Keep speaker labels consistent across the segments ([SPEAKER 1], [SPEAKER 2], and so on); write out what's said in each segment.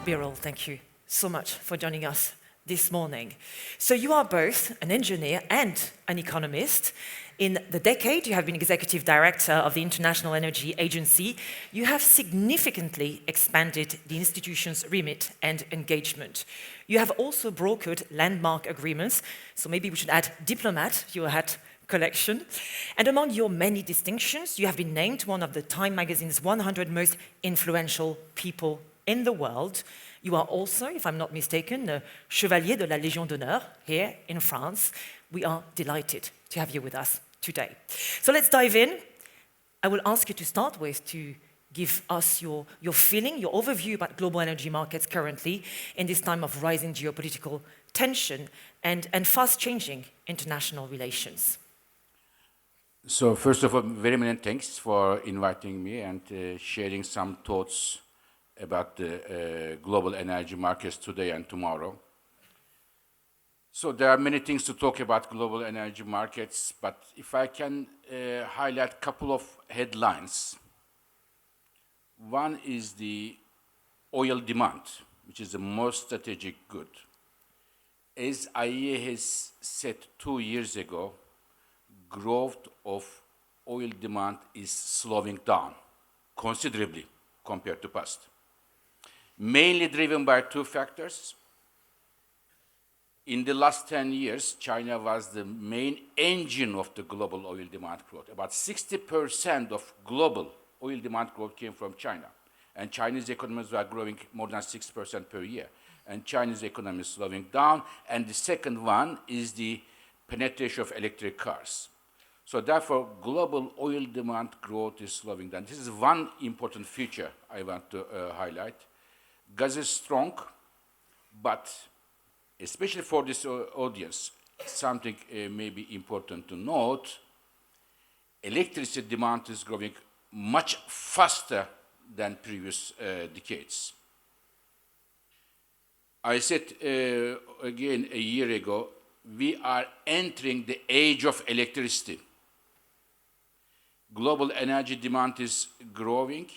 [SPEAKER 1] Birol, thank you so much for joining us this morning. So you are both an engineer and an economist. In the decade you have been executive director of the International Energy Agency, you have significantly expanded the institution's remit and engagement. You have also brokered landmark agreements, so maybe we should add diplomat to your hat collection. And among your many distinctions, you have been named one of the Time magazine's 100 most influential people in the world. You are also, if I'm not mistaken, a Chevalier de la Légion d'honneur here in France. We are delighted to have you with us today. So let's dive in. I will ask you to start with to give us your feeling, your overview about global energy markets currently in this time of rising geopolitical tension and fast-changing international relations.
[SPEAKER 2] So first of all, very many thanks for inviting me and sharing some thoughts about the global energy markets today and tomorrow. So there are many things to talk about global energy markets, but if I can highlight a couple of headlines. One is the oil demand, which is the most strategic good. As IEA has said 2 years ago, growth of oil demand is slowing down considerably compared to past. Mainly driven by two factors. In the last 10 years, China was the main engine of the global oil demand growth. About 60% of global oil demand growth came from China. And Chinese economies were growing more than 6% per year. And Chinese economy is slowing down. And the second one is the penetration of electric cars. So therefore, global oil demand growth is slowing down. This is one important feature I want to highlight. Gas is strong, but especially for this audience, something may be important to note. Electricity demand is growing much faster than previous decades. I said again a year ago, we are entering the age of electricity. Global energy demand is growing,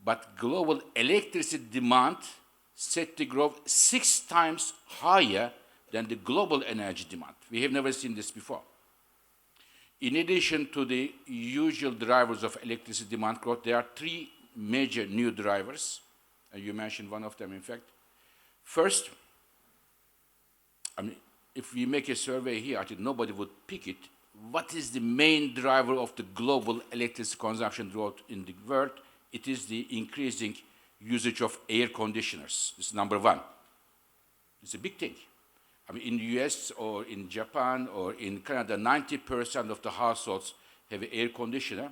[SPEAKER 2] but global electricity demand set to grow 6 times higher than the global energy demand. We have never seen this before. In addition to the usual drivers of electricity demand growth, there are 3 major new drivers, and you mentioned one of them, in fact. First, if we make a survey here, I think nobody would pick it. What is the main driver of the global electricity consumption growth in the world? It is the increasing usage of air conditioners. This is number one. It's a big thing. In the US or in Japan or in Canada, 90% of the households have an air conditioner.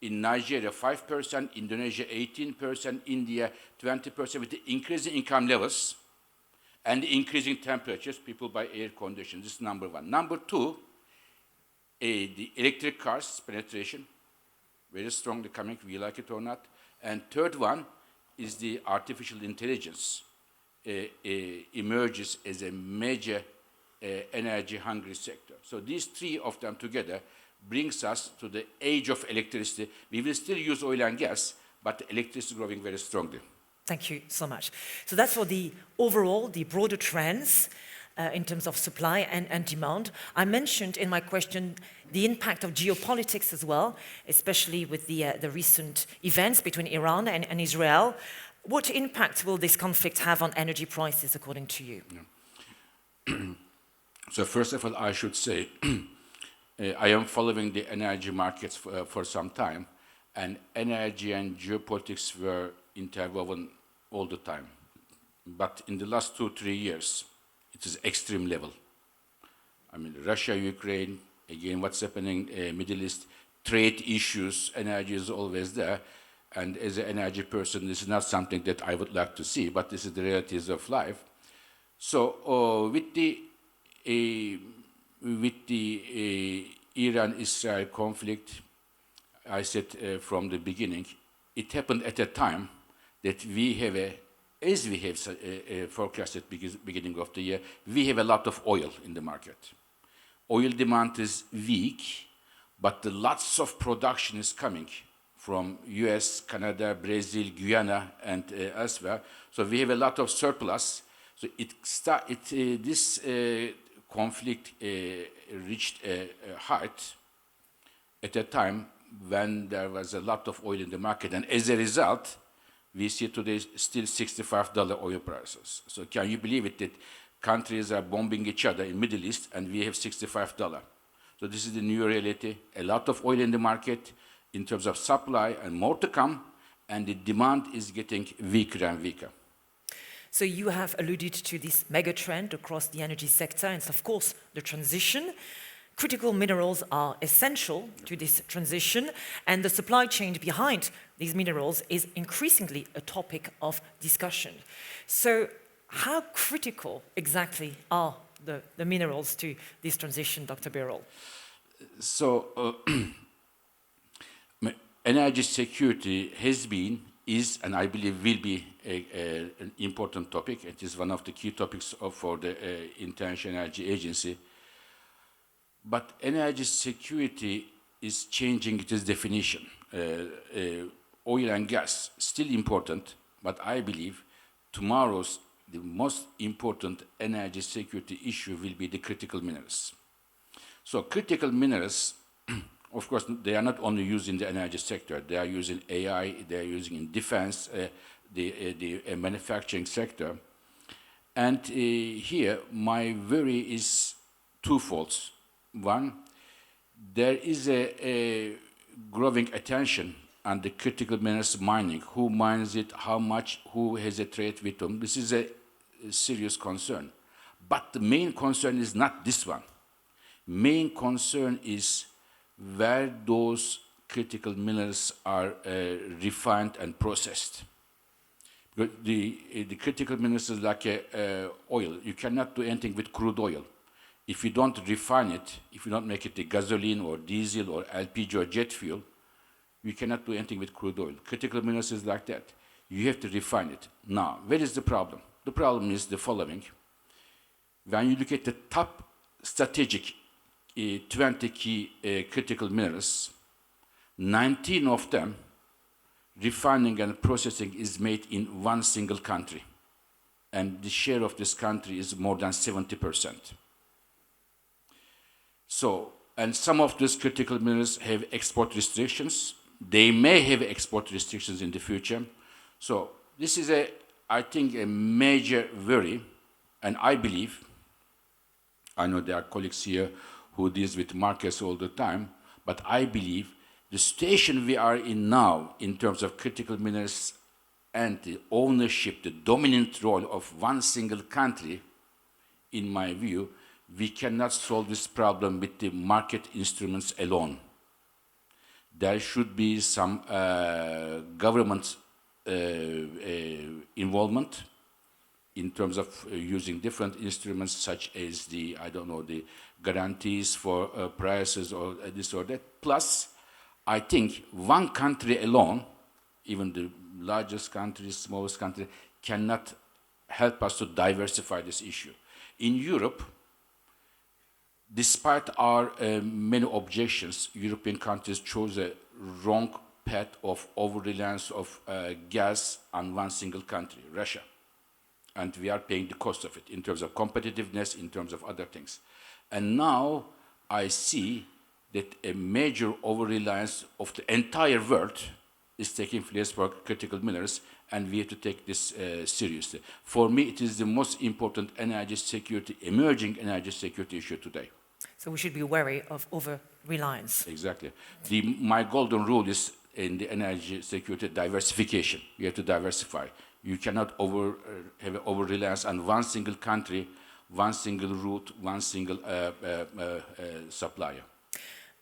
[SPEAKER 2] In Nigeria, 5%, Indonesia, 18%, India, 20%. With the increasing income levels and the increasing temperatures, people buy air conditioners. This is number one. Number two, the electric cars penetration, very strongly coming, we like it or not. And third one is the artificial intelligence emerges as a major energy-hungry sector. So these 3 of them together brings us to the age of electricity. We will still use oil and gas, but electricity is growing very strongly.
[SPEAKER 1] Thank you so much. So that's for the overall, the broader trends in terms of supply and demand. I mentioned in my question the impact of geopolitics as well, especially with the recent events between Iran and Israel. What impact will this conflict have on energy prices, according to you?
[SPEAKER 2] Yeah. So first of all, I should say, I am following the energy markets for some time, and energy and geopolitics were interwoven all the time. But in the last 2-3 years, it is extreme level. Russia, Ukraine, again, what's happening in Middle East, trade issues, energy is always there. And as an energy person, this is not something that I would like to see, but this is the realities of life. So with the Iran-Israel conflict, I said from the beginning, it happened at a time that we have as we have forecasted beginning of the year, we have a lot of oil in the market. Oil demand is weak, but lots of production is coming from US, Canada, Brazil, Guyana, and elsewhere. So we have a lot of surplus. So this conflict reached a height at a time when there was a lot of oil in the market. And as a result, we see today still $65 oil prices. So can you believe it that countries are bombing each other in Middle East and we have $65? So this is the new reality. A lot of oil in the market in terms of supply and more to come, and the demand is getting weaker and weaker.
[SPEAKER 1] So you have alluded to this mega trend across the energy sector, and of course the transition. Critical minerals are essential to this transition, and the supply chain behind these minerals is increasingly a topic of discussion. So how critical exactly are the minerals to this transition, Dr. Birol?
[SPEAKER 2] So energy security has been, is, and I believe will be an important topic. It is one of the key topics for the International Energy Agency. But energy security is changing its definition. Oil and gas, still important, but I believe tomorrow's the most important energy security issue will be the critical minerals. So critical minerals, of course, they are not only used in the energy sector. They are used in AI, they are used in defense, the manufacturing sector. And here, my worry is twofold. One, there is a growing attention on the critical minerals mining. Who mines it, how much, who has a trade with them. This is a serious concern. But the main concern is not this one. Main concern is where those critical minerals are refined and processed. The critical minerals is like oil. You cannot do anything with crude oil. If you don't refine it, if you don't make it a gasoline or diesel or LPG or jet fuel, you cannot do anything with crude oil. Critical minerals is like that. You have to refine it. Now, where is the problem? The problem is the following. When you look at the top strategic 20 key critical minerals, 19 of them, refining and processing is made in one single country. And the share of this country is more than 70%. So, and some of these critical minerals have export restrictions. They may have export restrictions in the future. So this is I think, a major worry, and I believe, I know there are colleagues here who deals with markets all the time, but I believe the situation we are in now in terms of critical minerals and the ownership, the dominant role of one single country, in my view, we cannot solve this problem with the market instruments alone. There should be some government involvement in terms of using different instruments such as the guarantees for prices or this or that. Plus, I think one country alone, even the largest country, smallest country, cannot help us to diversify this issue. In Europe, despite our many objections, European countries chose a wrong path of over-reliance of gas on one single country, Russia. And we are paying the cost of it in terms of competitiveness, in terms of other things. And now I see that a major over-reliance of the entire world is taking place for critical minerals, and we have to take this seriously. For me, it is the most important energy security, emerging energy security issue today.
[SPEAKER 1] So we should be wary of over-reliance.
[SPEAKER 2] Exactly. My golden rule is in the energy security diversification. You have to diversify. You cannot have over-reliance on one single country, one single route, one single supplier.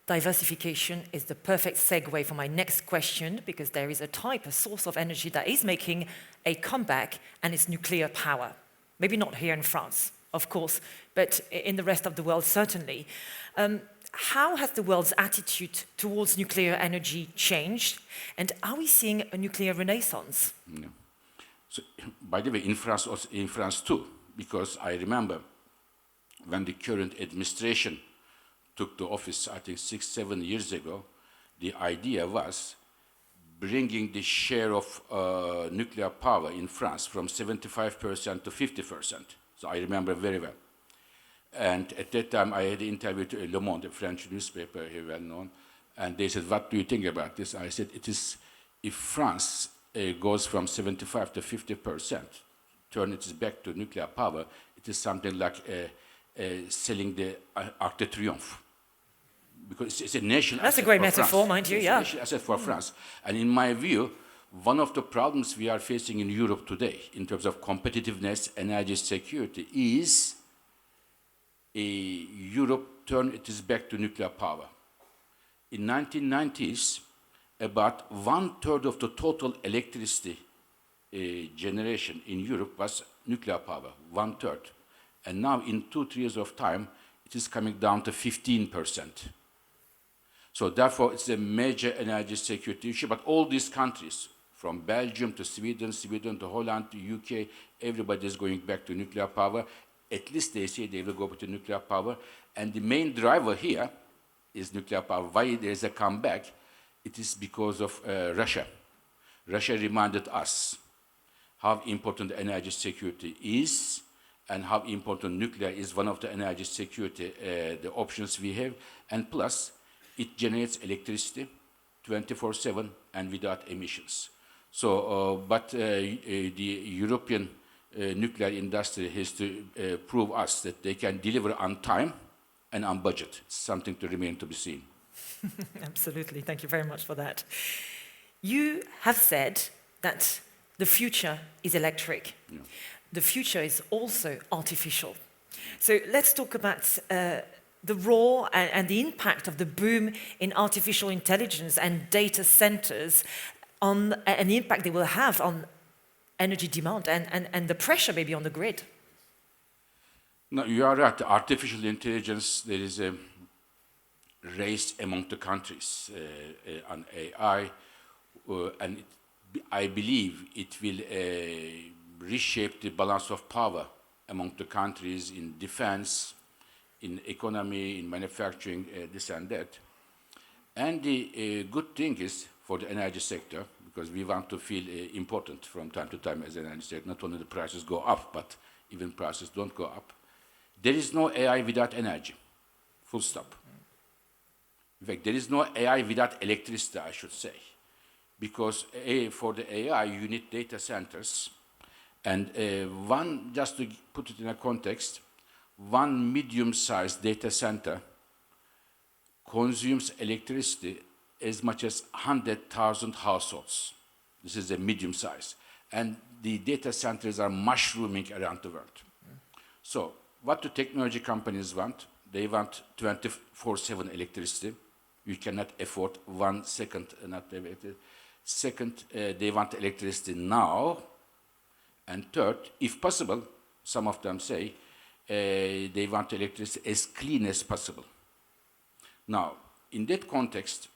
[SPEAKER 1] Diversification is the perfect segue for my next question, because there is a source of energy that is making a comeback, and it's nuclear power. Maybe not here in France, of course, but in the rest of the world, certainly. How has the world's attitude towards nuclear energy changed, and are we seeing a nuclear renaissance?
[SPEAKER 2] Yeah. So, by the way, in France too, because I remember when the current administration took the office, I think 6-7 years ago, the idea was bringing the share of nuclear power in France from 75% to 50%. So I remember very well. And at that time, I had an interview to Le Monde, a French newspaper here, well known, and they said, "What do you think about this?" I said, "It is, if France goes from 75 to 50%, turn it back to nuclear power, it is something like selling the Arc de Triomphe." Because it's a national
[SPEAKER 1] That's a
[SPEAKER 2] asset
[SPEAKER 1] great
[SPEAKER 2] for
[SPEAKER 1] metaphor,
[SPEAKER 2] France.
[SPEAKER 1] mind you,
[SPEAKER 2] It's
[SPEAKER 1] yeah.
[SPEAKER 2] a national asset for France. And in my view, one of the problems we are facing in Europe today, in terms of competitiveness, energy security, is Europe turned its back to nuclear power. In 1990s, about 1/3 of the total electricity generation in Europe was nuclear power, 1/3. And now in 2-3 years of time, it is coming down to 15%. So therefore, it's a major energy security issue, but all these countries, from Belgium to Sweden, Sweden to Holland to UK, everybody is going back to nuclear power. At least they say they will go back to nuclear power. And the main driver here is nuclear power. Why there is a comeback? It is because of Russia. Russia reminded us how important energy security is and how important nuclear is, one of the energy security the options we have. And plus, it generates electricity 24/7 and without emissions. So, but the European nuclear industry has to prove us that they can deliver on time and on budget. It's something to remain to be seen.
[SPEAKER 1] Absolutely. Thank you very much for that. You have said that the future is electric.
[SPEAKER 2] Yeah.
[SPEAKER 1] The future is also artificial. So let's talk about the role and the impact of the boom in artificial intelligence and data centers on, and the impact they will have on energy demand and the pressure maybe on the grid.
[SPEAKER 2] No, you are right. Artificial intelligence, there is a race among the countries on AI, and I believe it will reshape the balance of power among the countries in defense, in economy, in manufacturing, this and that. And the good thing is for the energy sector, because we want to feel important from time to time as an energy sector, not only the prices go up, but even prices don't go up. There is no AI without energy, full stop. In fact, there is no AI without electricity, I should say, because for the AI, you need data centers. And one, just to put it in a context, one medium-sized data center consumes electricity as much as 100,000 households. This is a medium size. And the data centers are mushrooming around the world. So what do technology companies want? They want 24/7 electricity. You cannot afford 1 second not to have it. Second, they want electricity now. And third, if possible, some of them say, they want electricity as clean as possible. Now, in that context,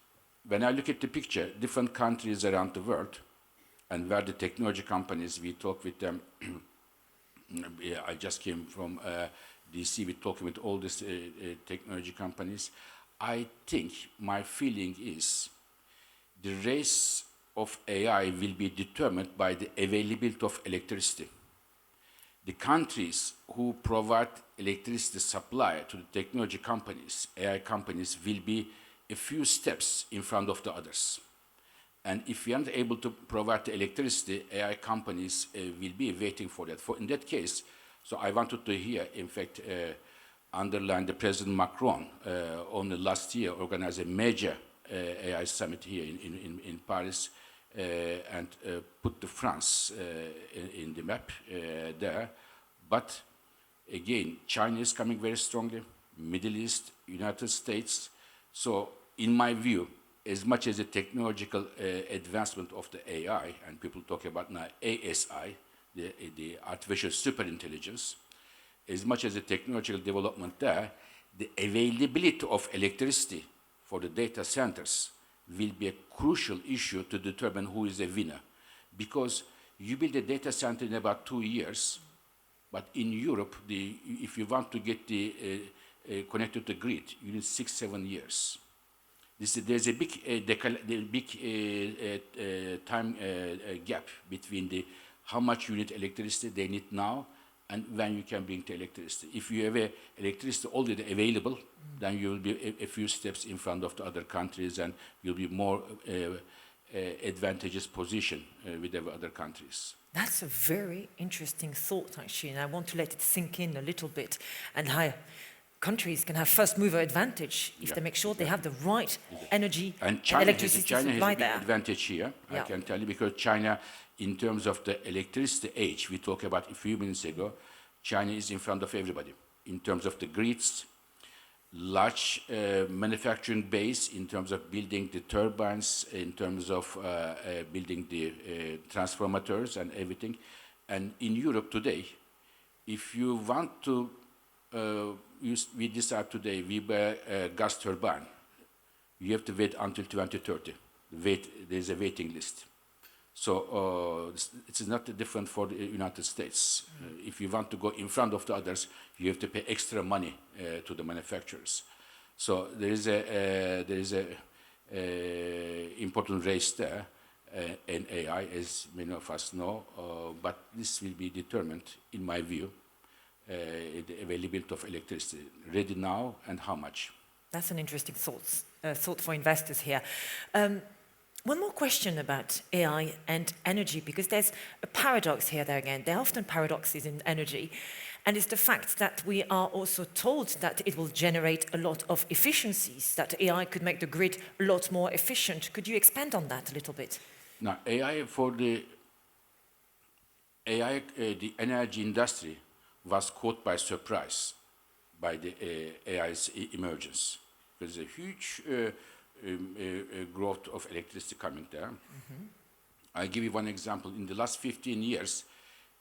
[SPEAKER 2] when I look at the picture, different countries around the world, and where the technology companies, we talk with them. I just came from DC, we're talking with all these technology companies. I think my feeling is the race of AI will be determined by the availability of electricity. The countries who provide electricity supply to the technology companies, AI companies, will be a few steps in front of the others. And if we aren't able to provide the electricity, AI companies will be waiting for that. In that case, so I wanted to hear, in fact, underline the President Macron only last year organized a major AI summit here in Paris and put the France in the map there. But again, China is coming very strongly, Middle East, United States. So in my view, as much as the technological advancement of the AI, and people talk about now ASI, the artificial superintelligence, as much as the technological development there, the availability of electricity for the data centers will be a crucial issue to determine who is a winner. Because you build a data center in about 2 years, but in Europe, if you want to get connected to the grid, you need 6-7 years. There's a big, time gap between how much you need electricity they need now and when you can bring the electricity. If you have electricity already available, then you will be a few steps in front of the other countries, and you'll be more advantageous position with the other countries.
[SPEAKER 1] That's a very interesting thought, actually, and I want to let it sink in a little bit, and how countries can have first mover advantage if they make sure they have the right energy and electricity
[SPEAKER 2] China
[SPEAKER 1] supply
[SPEAKER 2] has a big
[SPEAKER 1] there.
[SPEAKER 2] advantage here, I can tell you, because China, in terms of the electricity age, we talked about a few minutes ago, China is in front of everybody in terms of the grids, large manufacturing base in terms of building the turbines, in terms of building the transformators and everything. And in Europe today, if you want to we decide today we buy a gas turbine, you have to wait until 2030. There's a waiting list. So it's not different for the United States. If you want to go in front of the others, you have to pay extra money to the manufacturers. So there is a important race there in AI, as many of us know, but this will be determined, in my view, the availability of electricity, ready now and how much.
[SPEAKER 1] That's an interesting thought for investors here. One more question about AI and energy, because there's a paradox here there again. There are often paradoxes in energy, and it's the fact that we are also told that it will generate a lot of efficiencies, that AI could make the grid a lot more efficient. Could you expand on that a little bit?
[SPEAKER 2] Now, the energy industry was caught by surprise by the AI's emergence. There's a huge growth of electricity coming there. I'll give you one example. In the last 15 years,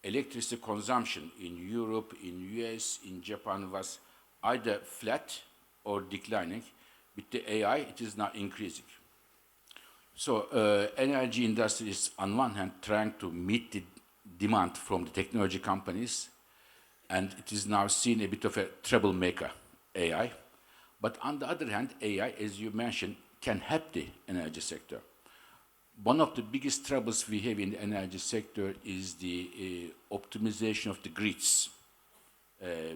[SPEAKER 2] electricity consumption in Europe, in US, in Japan was either flat or declining. With the AI, it is now increasing. So energy industry is on one hand trying to meet the demand from the technology companies, and it is now seen a bit of a troublemaker, AI. But on the other hand, AI, as you mentioned, can help the energy sector. One of the biggest troubles we have in the energy sector is the optimization of the grids,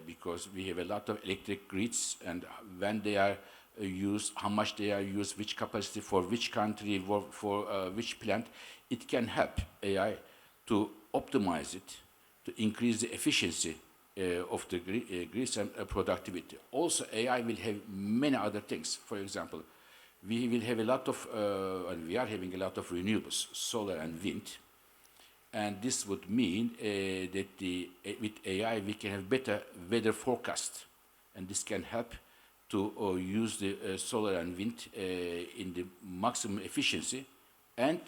[SPEAKER 2] because we have a lot of electric grids, and when they are used, how much they are used, which capacity for which country, for which plant, it can help AI to optimize it, to increase the efficiency of the grids and productivity. Also, AI will have many other things. For example, we will have a lot of, and we are having a lot of renewables, solar and wind. And this would mean that with AI we can have better weather forecast. And this can help to use the solar and wind in the maximum efficiency, and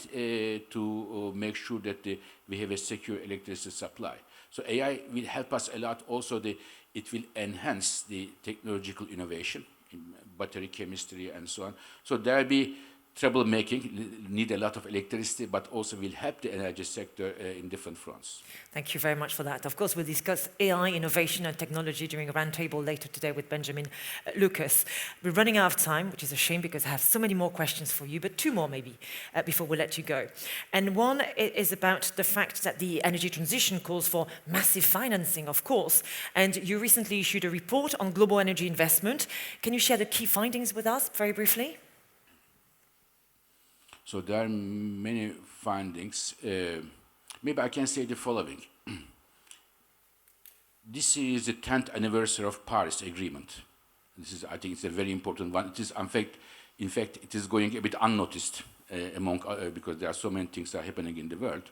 [SPEAKER 2] to make sure that we have a secure electricity supply. So AI will help us a lot. Also, it will enhance the technological innovation in battery chemistry and so on. So there will be troublemaking, need a lot of electricity, but also will help the energy sector in different fronts.
[SPEAKER 1] Thank you very much for that. Of course, we'll discuss AI, innovation and technology during a roundtable later today with Benjamin Lucas. We're running out of time, which is a shame because I have so many more questions for you, but two more maybe before we let you go. And one is about the fact that the energy transition calls for massive financing, of course. And you recently issued a report on global energy investment. Can you share the key findings with us very briefly?
[SPEAKER 2] So there are many findings. Maybe I can say the following. This is the 10th anniversary of Paris Agreement. I think it's a very important one. It is, in fact, it is going a bit unnoticed because there are so many things that are happening in the world.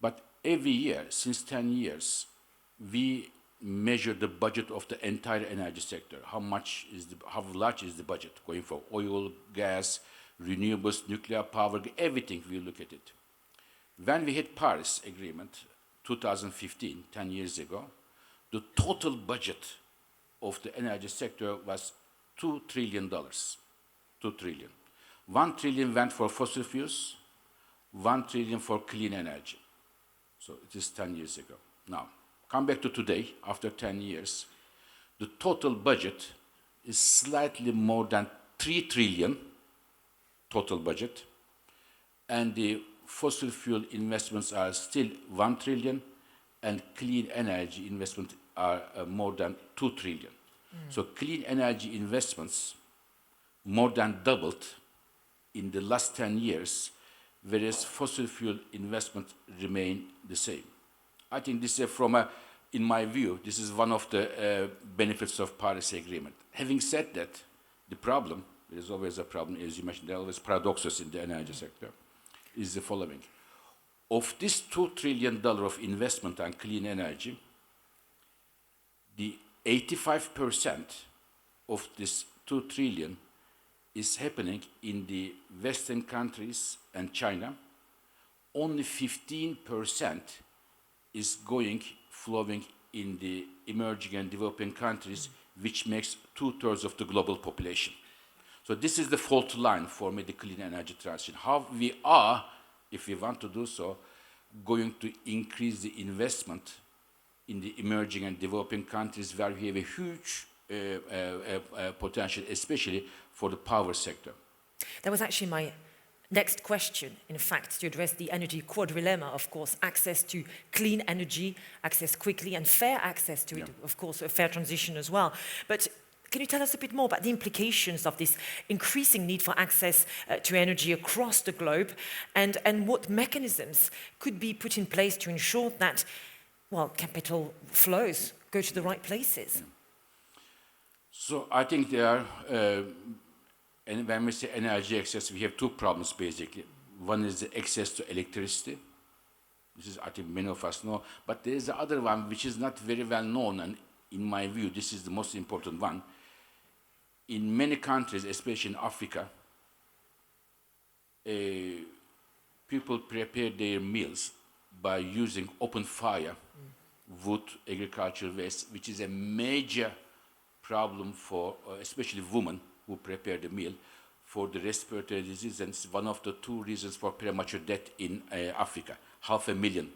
[SPEAKER 2] But every year, since 10 years, we measure the budget of the entire energy sector. How large is the budget going for oil, gas, renewables, nuclear power, everything, we look at it. When we had Paris Agreement, 2015, 10 years ago, the total budget of the energy sector was $2 trillion. 2 trillion. 1 trillion went for fossil fuels, 1 trillion for clean energy. So it is 10 years ago. Now, come back to today, after 10 years, the total budget is slightly more than 3 trillion total budget, and the fossil fuel investments are still 1 trillion, and clean energy investments are more than 2 trillion. So clean energy investments more than doubled in the last 10 years, whereas fossil fuel investments remain the same. I think this is in my view, this is one of the benefits of Paris Agreement. Having said that, the problem, there is always a problem, as you mentioned, there are always paradoxes in the energy sector, is the following. Of this $2 trillion of investment on clean energy, the 85% of this 2 trillion is happening in the Western countries and China. Only 15% is flowing in the emerging and developing countries, which makes 2/3 of the global population. So this is the fault line for me, the clean energy transition. How we are, if we want to do so, going to increase the investment in the emerging and developing countries where we have a huge potential, especially for the power sector.
[SPEAKER 1] That was actually my next question, in fact, to address the energy quadrilemma, of course, access to clean energy, access quickly, and fair access to it, of course, a fair transition as well. But can you tell us a bit more about the implications of this increasing need for access to energy across the globe, and what mechanisms could be put in place to ensure that, well, capital flows go to the right places?
[SPEAKER 2] So I think there are, and when we say energy access, we have two problems basically. One is the access to electricity. This is, I think many of us know, but there is the other one which is not very well known, and in my view, this is the most important one. In many countries, especially in Africa, people prepare their meals by using open fire, wood, agricultural waste, which is a major problem for especially women who prepare the meal for the respiratory disease, and it's one of the two reasons for premature death in Africa. 500,000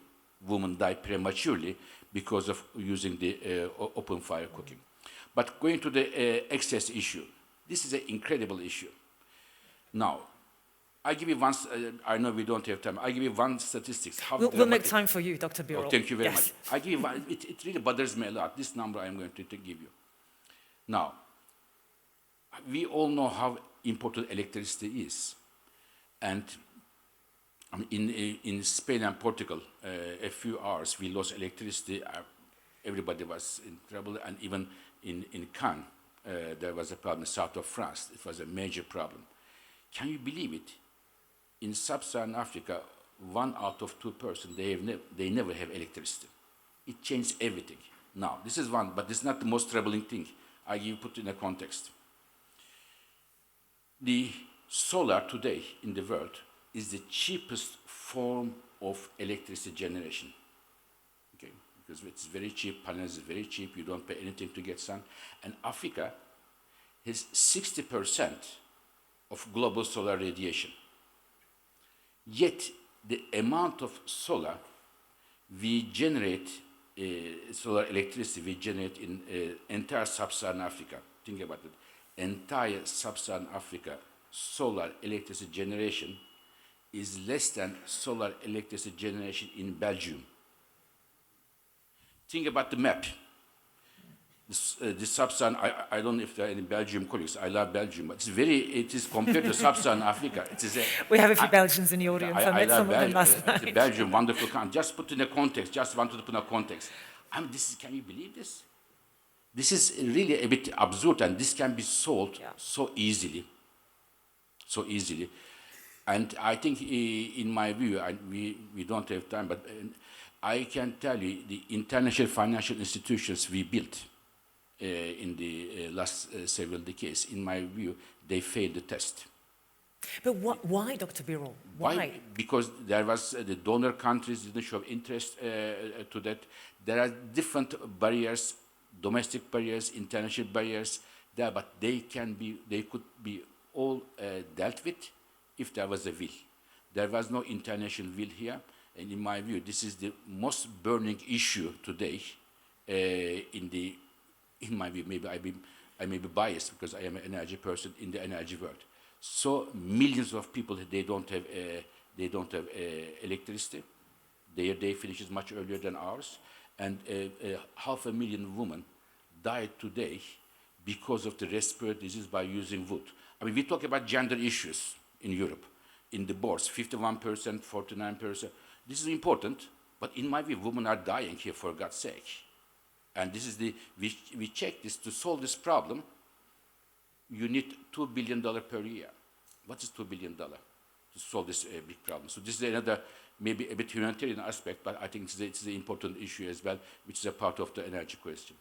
[SPEAKER 2] women die prematurely because of using the open fire cooking. But going to the access issue, this is an incredible issue. Now, I give you one, I know we don't have time, I give you one statistics.
[SPEAKER 1] We'll make time for you, Dr. Birol.
[SPEAKER 2] Oh, thank you very much. I give you one, it really bothers me a lot, this number I'm going to give you. Now, we all know how important electricity is. And in Spain and Portugal, a few hours we lost electricity. Everybody was in trouble, and even in Cannes, there was a problem, south of France. It was a major problem. Can you believe it? In sub-Saharan Africa, 1 out of 2 persons, they never have electricity. It changed everything. Now, this is one, but this is not the most troubling thing. I put in a context. The solar today in the world is the cheapest form of electricity generation. Okay, because it's very cheap, panels is very cheap, you don't pay anything to get sun. And Africa has 60% of global solar radiation. Yet the amount of solar we generate, solar electricity we generate in entire sub-Saharan Africa, think about it, entire sub-Saharan Africa solar electricity generation is less than solar electricity generation in Belgium. Think about the map. The sub-Saharan, I don't know if there are any Belgium colleagues, I love Belgium, but it is compared to sub-Saharan Africa.
[SPEAKER 1] We have a few Belgians in the audience, I met some of them last night.
[SPEAKER 2] Belgium, wonderful country. Just put in a context, just wanted to put in a context. Can you believe this? This is really a bit absurd, and this can be solved so easily. So easily. And I think, in my view, we don't have time, but I can tell you the international financial institutions we built in the last several decades, in my view, they failed the test.
[SPEAKER 1] But why, Dr. Birol? Why?
[SPEAKER 2] Because there was the donor countries didn't show interest to that. There are different barriers, domestic barriers, international barriers there, but they could be all dealt with if there was a will. There was no international will here, and in my view, this is the most burning issue today. In my view, maybe I may be biased because I am an energy person in the energy world. So millions of people, they don't have electricity. Their day finishes much earlier than ours. And 500,000 women died today because of the respiratory disease by using wood. I mean, we talk about gender issues in Europe, in the boards, 51%, 49%. This is important, but in my view, women are dying here, for God's sake. And this is we check this, to solve this problem, you need $2 billion per year. What is $2 billion to solve this big problem? So this is another, maybe a bit humanitarian aspect, but I think it's an important issue as well, which is a part of the energy question.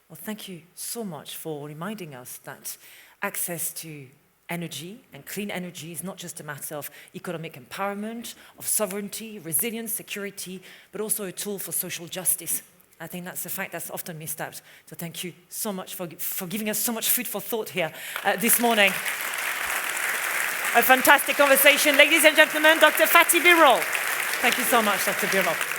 [SPEAKER 1] Well, thank you so much for reminding us that access to energy and clean energy is not just a matter of economic empowerment, of sovereignty, resilience, security, but also a tool for social justice. I think that's a fact that's often missed out. So thank you so much for giving us so much food for thought here this morning. A fantastic conversation. Ladies and gentlemen, Dr. Fatih Birol. Thank you so much, Dr. Birol.